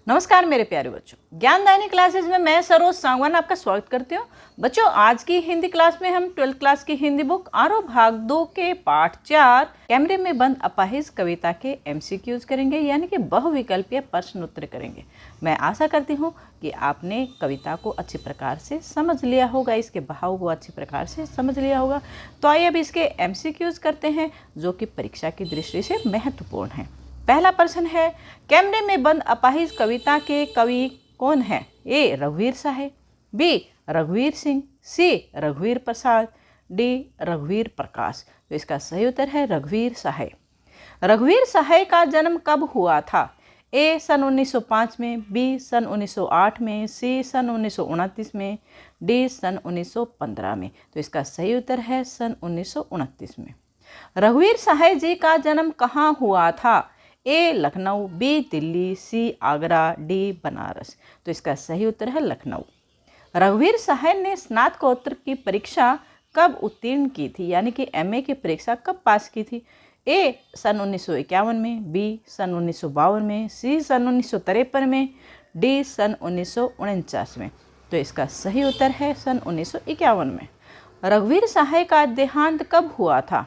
नमस्कार मेरे प्यारे बच्चों, ज्ञानदायिनी क्लासेस में मैं सरोज सांगवान आपका स्वागत करती हूँ। बच्चों, आज की हिंदी क्लास में हम 12th क्लास की हिंदी बुक आरोह भाग 2 के पाठ 4 कैमरे में बंद अपाहिज कविता के MCQs करेंगे, यानी कि बहुविकल्पीय प्रश्न उत्तर करेंगे। मैं आशा करती हूँ कि आपने कविता को अच्छी प्रकार से समझ लिया होगा, इसके भाव को अच्छी प्रकार से समझ लिया होगा। तो आइए अब इसके MCQs करते हैं, जो कि परीक्षा की दृष्टि से महत्वपूर्ण है। पहला प्रश्न है, कैमरे में बंद अपाहिज कविता के कवि कौन है? ए रघुवीर साहे, बी रघुवीर सिंह, सी रघुवीर प्रसाद, डी रघुवीर प्रकाश। तो इसका सही उत्तर है रघुवीर साहे। रघुवीर साहे का जन्म कब हुआ था? ए सन 1905 में, बी सन 1908 में, सी सन 1929 में, डी सन 1915 में। तो इसका सही उत्तर है सन 1929 में। रघुवीर साहे जी का जन्म कहाँ हुआ था? ए लखनऊ, बी दिल्ली, सी आगरा, डी बनारस। तो इसका सही उत्तर है लखनऊ। रघुवीर साहे ने स्नातकोत्तर की परीक्षा कब उत्तीर्ण की थी, यानी कि MA की परीक्षा कब पास की थी? ए सन 1951 में, बी सन 1952 में, सी सन 1953 में, डी सन 1949 में। तो इसका सही उत्तर है सन 1951 में। रघुवीर साहे का देहांत कब हुआ था?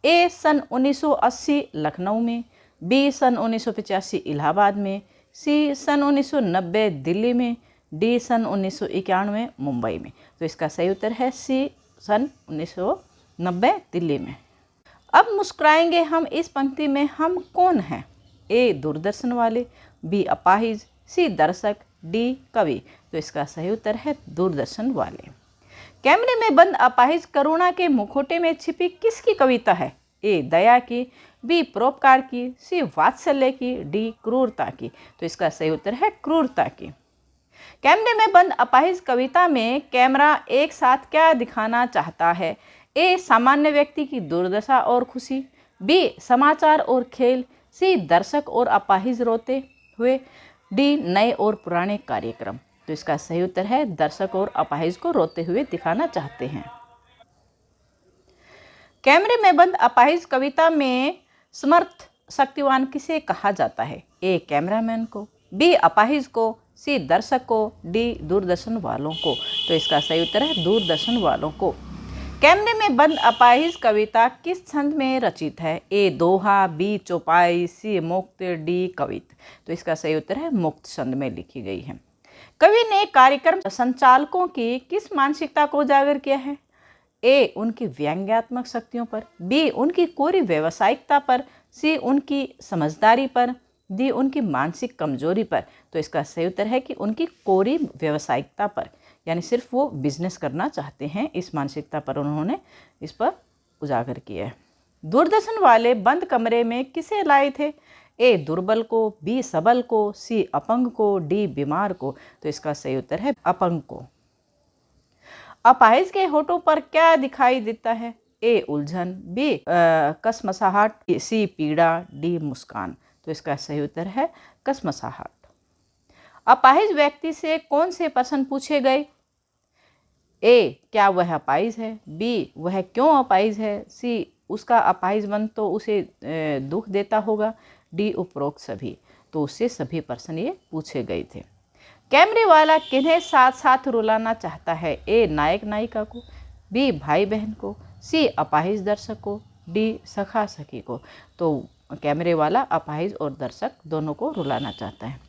ए सन 1980 लखनऊ में, बी सन 1985 इलाहाबाद में, सी सन 1990 दिल्ली में, डी सन 1991 मुंबई में। तो इसका सही उत्तर है सी सन 1990 दिल्ली में। अब मुस्कुराएंगे हम इस पंक्ति में हम कौन हैं? ए दूरदर्शन वाले, बी अपाहिज, सी दर्शक, डी कवि। तो इसका सही उत्तर है दूरदर्शन वाले। कैमरे में बंद अपाहिज करुणा के मुखौटे में छिपी किसकी कविता है? ए दया की, बी परोपकार की, सी वात्सल्य की, डी क्रूरता की। तो इसका सही उत्तर है क्रूरता की। कैमरे में बंद अपाहिज कविता में कैमरा एक साथ क्या दिखाना चाहता है? ए सामान्य व्यक्ति की दुर्दशा और खुशी, बी समाचार और खेल, सी दर्शक और अपाहिज रोते हुए, डी नए और पुराने कार्यक्रम। तो इसका सही उत्तर है दर्शक और अपाहिज को रोते हुए दिखाना चाहते हैं। कैमरे में बंद अपाहिज कविता में समर्थ शक्तिवान किसे कहा जाता है? ए कैमरामैन को, बी अपाहिज को, सी दर्शक को, डी दूरदर्शन वालों को। तो इसका सही उत्तर है दूरदर्शन वालों को। कैमरे में बंद अपाहिज कविता किस छंद में रचित है? ए दोहा, बी चौपाई, सी मुक्त, डी कवित। तो इसका सही उत्तर है मुक्त छंद में लिखी गई है। कवि ने कार्यक्रम संचालकों की किस मानसिकता को उजागर किया है? ए उनकी व्यंग्यात्मक शक्तियों पर, बी उनकी कोरी व्यावसायिकता पर, सी उनकी समझदारी पर, डी उनकी मानसिक कमजोरी पर। तो इसका सही उत्तर है कि उनकी कोरी व्यावसायिकता पर, यानी सिर्फ वो बिजनेस करना चाहते हैं, इस मानसिकता पर उन्होंने इस पर उजागर किया है। दूरदर्शन वाले बंद कमरे में किसे लाए थे? ए दुर्बल को, बी सबल को, सी अपंग को, डी बीमार को। तो इसका सही उत्तर है अपंग को। अपाहिज के होठों पर क्या दिखाई देता है? ए उलझन, बी कसमसाहट, सी पीड़ा, डी मुस्कान। तो इसका सही उत्तर है कसमसाहट। अपाहिज व्यक्ति से कौन से प्रश्न पूछे गए? ए क्या वह अपाहिज है, बी वह क्यों अपाहिज है, सी उसका अपाहिजपन तो उसे दुख देता होगा, डी उपरोक्त सभी। तो उससे सभी प्रश्न ये पूछे गए थे। कैमरे वाला किन्हें साथ साथ रुलाना चाहता है? ए नायक नायिका को, बी भाई बहन को, सी अपाहिज दर्शक को, डी सखा सखी को। तो कैमरे वाला अपाहिज और दर्शक दोनों को रुलाना चाहता है।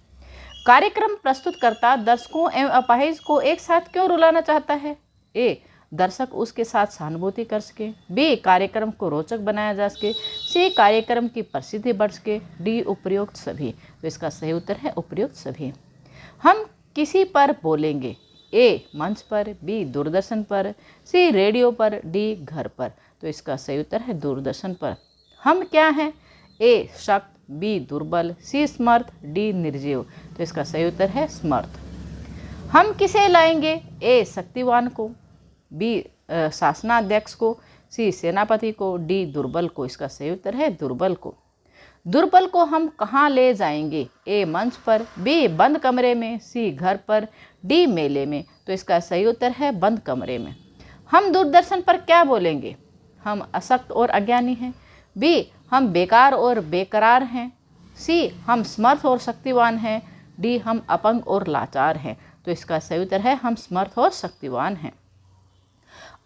कार्यक्रम प्रस्तुतकर्ता दर्शकों एवं अपाहिज को एक साथ क्यों रुलाना चाहता है? ए दर्शक उसके साथ सहानुभूति कर सके, बी कार्यक्रम को रोचक बनाया जा सके, सी कार्यक्रम की प्रसिद्धि बढ़ सके, डी उपयुक्त सभी। तो इसका सही उत्तर है उपयुक्त सभी। हम किसी पर बोलेंगे? ए मंच पर, बी दूरदर्शन पर, सी रेडियो पर, डी घर पर। तो इसका सही उत्तर है दूरदर्शन पर। हम क्या हैं? ए शक्त, बी दुर्बल, सी समर्थ, डी निर्जीव। तो इसका सही उत्तर है समर्थ। हम किसे लाएंगे? ए शक्तिवान को, बी शासनाध्यक्ष को, सी सेनापति को, डी दुर्बल को। इसका सही उत्तर है दुर्बल को। दुर्बल को हम कहाँ ले जाएंगे? ए मंच पर, बी बंद कमरे में, सी घर पर, डी मेले में। तो इसका सही उत्तर है बंद कमरे में। हम दूरदर्शन पर क्या बोलेंगे? हम अशक्त और अज्ञानी हैं, बी हम बेकार और बेकरार हैं, सी हम समर्थ और शक्तिवान हैं, डी हम अपंग और लाचार हैं। तो इसका सही उत्तर है हम समर्थ और शक्तिवान हैं।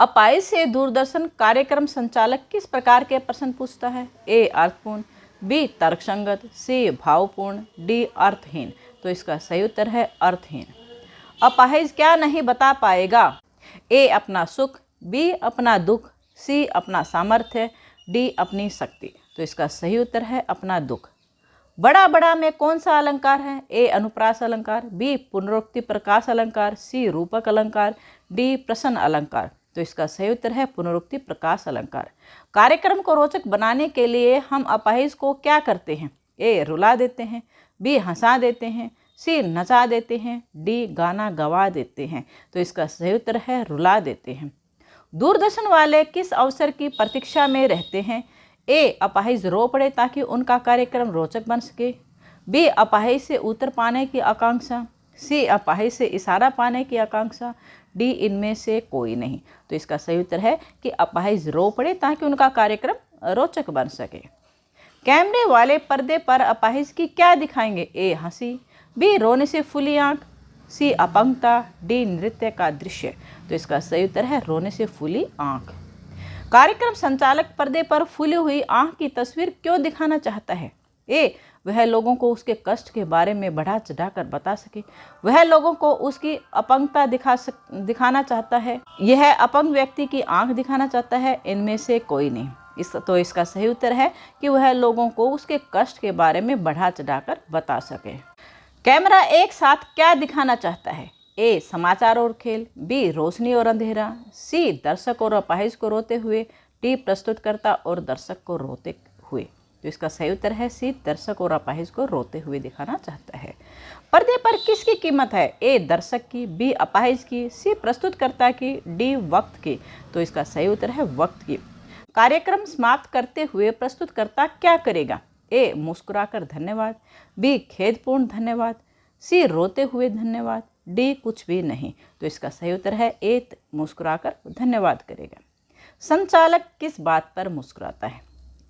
अपाहिज से दूरदर्शन कार्यक्रम संचालक किस प्रकार के प्रश्न पूछता है? ए अर्थपूर्ण, बी तर्कसंगत, सी भावपूर्ण, डी अर्थहीन। तो इसका सही उत्तर है अर्थहीन। अपाहिज क्या नहीं बता पाएगा? ए अपना सुख, बी अपना दुख, सी अपना सामर्थ्य, डी अपनी शक्ति। तो इसका सही उत्तर है अपना दुख। बड़ा बड़ा में कौन सा अलंकार है? ए अनुप्रास अलंकार, बी पुनरुक्ति प्रकाश अलंकार, सी रूपक अलंकार, डी प्रश्न अलंकार। तो इसका सही उत्तर है पुनरुक्ति प्रकाश अलंकार। कार्यक्रम को रोचक बनाने के लिए हम अपाहिज को क्या करते हैं? ए रुला देते हैं, बी हंसा देते हैं, सी नचा देते हैं, डी गाना गवा देते हैं। तो इसका सही उत्तर है रुला देते हैं। दूरदर्शन वाले किस अवसर की प्रतीक्षा में रहते हैं? ए अपाहिज रो पड़े ताकि उनका कार्यक्रम रोचक बन सके, बी अपाहिज से उत्तर पाने की आकांक्षा, सी अपाहिज से इशारा पाने की आकांक्षा, डी इनमें से कोई नहीं। तो इसका सही उत्तर है कि अपाहिज रो पड़े ताकि उनका कार्यक्रम रोचक बन सके। कैमरे वाले पर्दे पर अपाहिज की क्या दिखाएंगे? ए हंसी, बी रोने से फूली आंख, सी अपंगता, डी नृत्य का दृश्य। तो इसका सही उत्तर है रोने से फूली आंख। कार्यक्रम संचालक पर्दे पर फूली हुई आंख की तस्वीर क्यों दिखाना चाहता है? ए वह लोगों को उसके कष्ट के बारे में बढ़ा चढ़ाकर बता सके, वह लोगों को उसकी अपंगता दिखाना चाहता है, यह अपंग व्यक्ति की आंख दिखाना चाहता है, इनमें से कोई नहीं। तो इसका सही उत्तर है कि वह लोगों को उसके कष्ट के बारे में बढ़ा चढ़ाकर बता सके। कैमरा एक साथ क्या दिखाना चाहता है? ए समाचार और खेल, बी रोशनी और अंधेरा, सी दर्शक और अपाहिज को रोते हुए, डी प्रस्तुतकर्ता और दर्शक को रोते हुए। तो इसका सही उत्तर है सी दर्शक और अपाहिज को रोते हुए दिखाना चाहता है। पर्दे पर किसकी कीमत है? ए दर्शक की, बी अपाहिज की, सी प्रस्तुतकर्ता की, डी वक्त की। तो इसका सही उत्तर है वक्त की। कार्यक्रम समाप्त करते हुए प्रस्तुतकर्ता क्या करेगा? ए मुस्कुराकर धन्यवाद, बी खेदपूर्ण धन्यवाद, सी रोते हुए धन्यवाद, डी कुछ भी नहीं। तो इसका सही उत्तर है ए मुस्कुराकर धन्यवाद करेगा। संचालक किस बात पर मुस्कुराता है?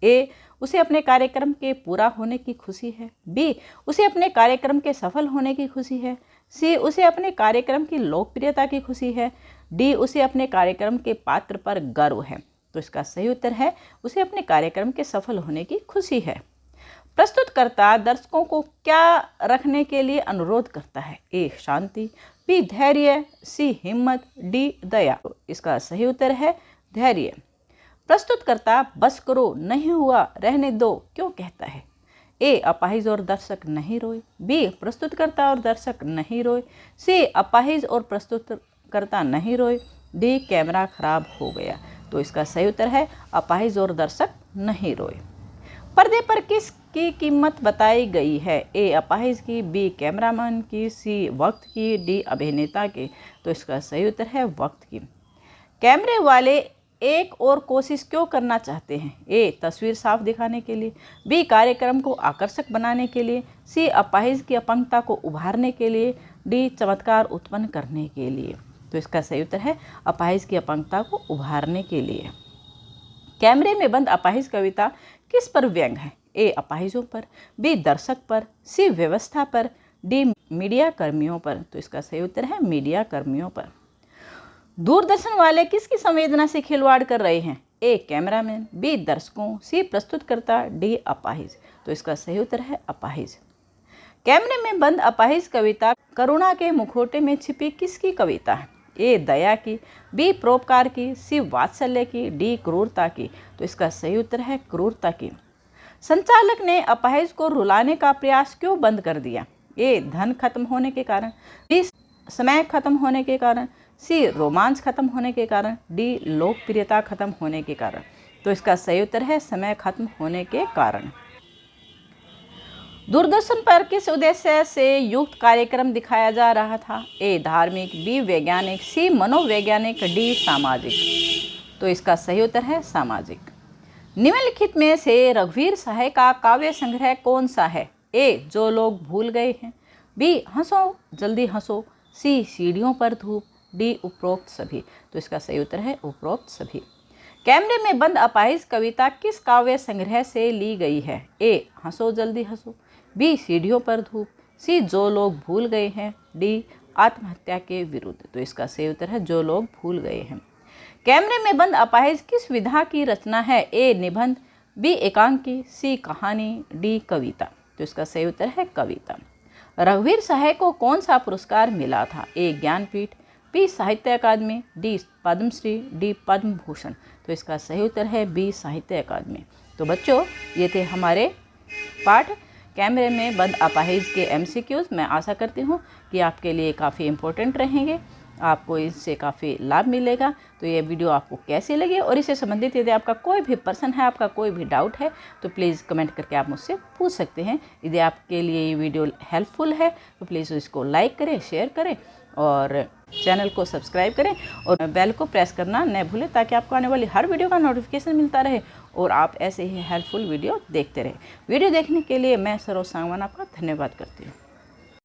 ए उसे अपने कार्यक्रम के पूरा होने की खुशी है, बी उसे अपने कार्यक्रम के सफल होने की खुशी है, सी उसे अपने कार्यक्रम की लोकप्रियता की खुशी है, डी उसे अपने कार्यक्रम के पात्र पर गर्व है। तो इसका सही उत्तर है उसे अपने कार्यक्रम के सफल होने की खुशी है। प्रस्तुतकर्ता दर्शकों को क्या रखने के लिए अनुरोध करता है? ए शांति, बी धैर्य, सी हिम्मत, डी दया। तो इसका सही उत्तर है धैर्य। प्रस्तुतकर्ता बस करो, नहीं हुआ, रहने दो क्यों कहता है? ए अपाहिज और दर्शक नहीं रोए, बी प्रस्तुतकर्ता और दर्शक नहीं रोए, सी अपाहिज और प्रस्तुतकर्ता नहीं रोए, डी कैमरा खराब हो गया। तो इसका सही उत्तर है अपाहिज और दर्शक नहीं रोए। पर्दे पर किसकी कीमत बताई गई है? ए अपाहिज की, बी कैमरामैन की, सी वक्त की, डी अभिनेता की। तो इसका सही उत्तर है वक्त की। कैमरे वाले एक और कोशिश क्यों करना चाहते हैं? ए तस्वीर साफ दिखाने के लिए, बी कार्यक्रम को आकर्षक बनाने के लिए, सी अपाहिज की अपंगता को उभारने के लिए, डी चमत्कार उत्पन्न करने के लिए। तो इसका सही उत्तर है अपाहिज की अपंगता को उभारने के लिए। कैमरे में बंद अपाहिज कविता किस पर व्यंग है? ए अपाहिजों पर, बी दर्शक पर, सी व्यवस्था पर, डी मीडिया कर्मियों पर। तो इसका सही उत्तर है मीडिया कर्मियों पर। दूरदर्शन वाले किसकी संवेदना से खिलवाड़ कर रहे हैं? ए कैमरामैन, बी दर्शकों, सी प्रस्तुतकर्ता, डी अपाहिज। तो इसका सही उत्तर है अपाहिज। कैमरे में बंद अपाहिज कविता करुणा के मुखौटे में छिपी किसकी कविता है? ए दया की, बी परोपकार की, सी वात्सल्य की, डी क्रूरता की। तो इसका सही उत्तर है क्रूरता की। संचालक ने अपाहिज को रुलाने का प्रयास क्यों बंद कर दिया? ए धन खत्म होने के कारण, बी समय खत्म होने के कारण, सी रोमांच खत्म होने के कारण, डी लोकप्रियता खत्म होने के कारण। तो इसका सही उत्तर है समय खत्म होने के कारण। दूरदर्शन पर किस उद्देश्य से युक्त कार्यक्रम दिखाया जा रहा था? ए धार्मिक, बी वैज्ञानिक, सी मनोवैज्ञानिक, डी सामाजिक। तो इसका सही उत्तर है सामाजिक। निम्नलिखित में से रघुवीर सहाय का काव्य संग्रह कौन सा है? ए जो लोग भूल गए हैं, बी हंसो जल्दी हंसो, सी सीढ़ियों पर धूप, डी उपरोक्त सभी। तो इसका सही उत्तर है उपरोक्त सभी। कैमरे में बंद अपाहिज कविता किस काव्य संग्रह से ली गई है? ए हंसो जल्दी हंसो, बी सीढ़ियों पर धूप, सी जो लोग भूल गए हैं, डी आत्महत्या के विरुद्ध। तो इसका सही उत्तर है जो लोग भूल गए हैं। कैमरे में बंद अपाहिज किस विधा की रचना है? ए निबंध, बी एकांकी, सी कहानी, डी कविता। तो इसका सही उत्तर है कविता। रघुवीर सहाय को कौन सा पुरस्कार मिला था? ए ज्ञानपीठ, बी साहित्य अकादमी, डी पद्मश्री, डी पद्म भूषण। तो इसका सही उत्तर है बी साहित्य अकादमी। तो बच्चों ये थे हमारे पाठ कैमरे में बंद अपाहिज के MCQs। मैं आशा करती हूँ कि आपके लिए काफ़ी इम्पोर्टेंट रहेंगे, आपको इससे काफ़ी लाभ मिलेगा। तो ये वीडियो आपको कैसी लगी और इससे संबंधित यदि आपका कोई भी प्रश्न है, आपका कोई भी डाउट है तो प्लीज़ कमेंट करके आप मुझसे पूछ सकते हैं। यदि आपके लिए ये वीडियो हेल्पफुल है तो प्लीज़ इसको लाइक करें, शेयर करें और चैनल को सब्सक्राइब करें और बेल को प्रेस करना न भूलें ताकि आपको आने वाली हर वीडियो का नोटिफिकेशन मिलता रहे और आप ऐसे ही हेल्पफुल वीडियो देखते रहें। वीडियो देखने के लिए मैं सरोज सांगवान आपका धन्यवाद करती हूँ।